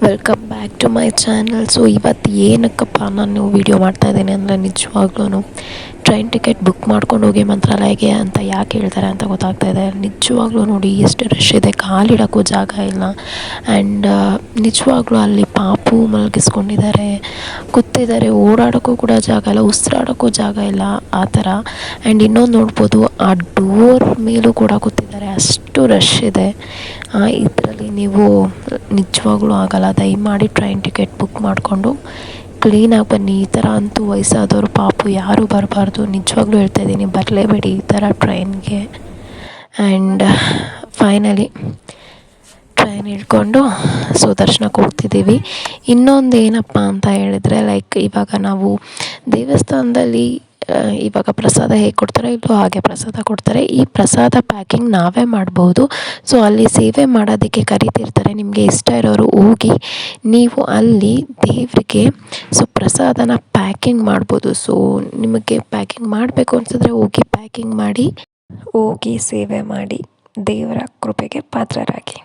Welcome back to my channel. So ಇವತ್ತು ಏನಕ್ಕಪ್ಪ ನಾನು ವೀಡಿಯೋ ಮಾಡ್ತಾಯಿದ್ದೀನಿ ಅಂದರೆ, ನಿಜವಾಗ್ಲೂ ಟ್ರೈನ್ ಟಿಕೆಟ್ ಬುಕ್ ಮಾಡ್ಕೊಂಡು ಹೋಗಿ ಮಂತ್ರಾಲಯಗೆ ಅಂತ ಯಾಕೆ ಹೇಳ್ತಾರೆ ಅಂತ ಗೊತ್ತಾಗ್ತಾಯಿದೆ. ನಿಜವಾಗ್ಲೂ ನೋಡಿ ಎಷ್ಟು ರಶ್ ಇದೆ, ಕಾಲಿಡೋಕ್ಕೂ ಜಾಗ ಇಲ್ಲ. ಆ್ಯಂಡ್ ನಿಜವಾಗ್ಲೂ ಅಲ್ಲಿ ಪಾಪು ಮಲಗಿಸ್ಕೊಂಡಿದ್ದಾರೆ, ಕೂತಿದ್ದಾರೆ, ಓಡಾಡೋಕ್ಕೂ ಕೂಡ ಜಾಗ ಇಲ್ಲ, ಉಸಿರಾಡೋಕ್ಕೂ ಜಾಗ ಇಲ್ಲ ಆ ಥರ. ಆ್ಯಂಡ್ ಇನ್ನೊಂದು ನೋಡ್ಬೋದು, ಆ ಡೋರ್ ಮೇಲೂ ಕೂಡ ಕೂತಿದ್ದಾರೆ, ಅಷ್ಟು ರಶ್ ಇದೆ. ಇದರಲ್ಲಿ ನೀವು ನಿಜವಾಗ್ಲೂ ಆಗಲ್ಲ. ದಯಮಾಡಿ ಟ್ರೈನ್ ಟಿಕೆಟ್ ಬುಕ್ ಮಾಡಿಕೊಂಡು ಕ್ಲೀನಾಗಿ ಬನ್ನಿ. ಈ ಥರ ಅಂತೂ ವಯಸ್ಸಾದವರು ಪಾಪು ಯಾರೂ ಬರಬಾರ್ದು. ನಿಜವಾಗ್ಲೂ ಹೇಳ್ತಾಯಿದ್ದೀನಿ, ಬರಲೇಬೇಡಿ ಈ ಥರ ಟ್ರೈನ್ಗೆ. ಆ್ಯಂಡ್ ಫೈನಲಿ ಟ್ರೈನ್ ಇಳ್ಕೊಂಡು ದರ್ಶನಕ್ಕೆ ಹೋಗ್ತಿದ್ದೀವಿ. ಇನ್ನೊಂದು ಏನಪ್ಪ ಅಂತ ಹೇಳಿದರೆ, ಲೈಕ್ ಇವಾಗ ನಾವು ದೇವಸ್ಥಾನದಲ್ಲಿ ಇವಾಗ ಪ್ರಸಾದ ಹೇಗೆ ಕೊಡ್ತಾರೆ, ಇಲ್ಲೂ ಹಾಗೆ ಪ್ರಸಾದ ಕೊಡ್ತಾರೆ. ಈ ಪ್ರಸಾದ ಪ್ಯಾಕಿಂಗ್ ನಾವೇ ಮಾಡ್ಬೋದು. ಸೊ ಅಲ್ಲಿ ಸೇವೆ ಮಾಡೋದಕ್ಕೆ ಕರಿತಿರ್ತಾರೆ. ನಿಮಗೆ ಇಷ್ಟ ಇರೋರು ಹೋಗಿ ನೀವು ಅಲ್ಲಿ ದೇವರಿಗೆ ಪ್ರಸಾದನ ಪ್ಯಾಕಿಂಗ್ ಮಾಡ್ಬೋದು. ಸೊ ನಿಮಗೆ ಪ್ಯಾಕಿಂಗ್ ಮಾಡಬೇಕು ಅನಿಸಿದ್ರೆ ಹೋಗಿ ಪ್ಯಾಕಿಂಗ್ ಮಾಡಿ, ಹೋಗಿ ಸೇವೆ ಮಾಡಿ, ದೇವರ ಕೃಪೆಗೆ ಪಾತ್ರರಾಗಿ.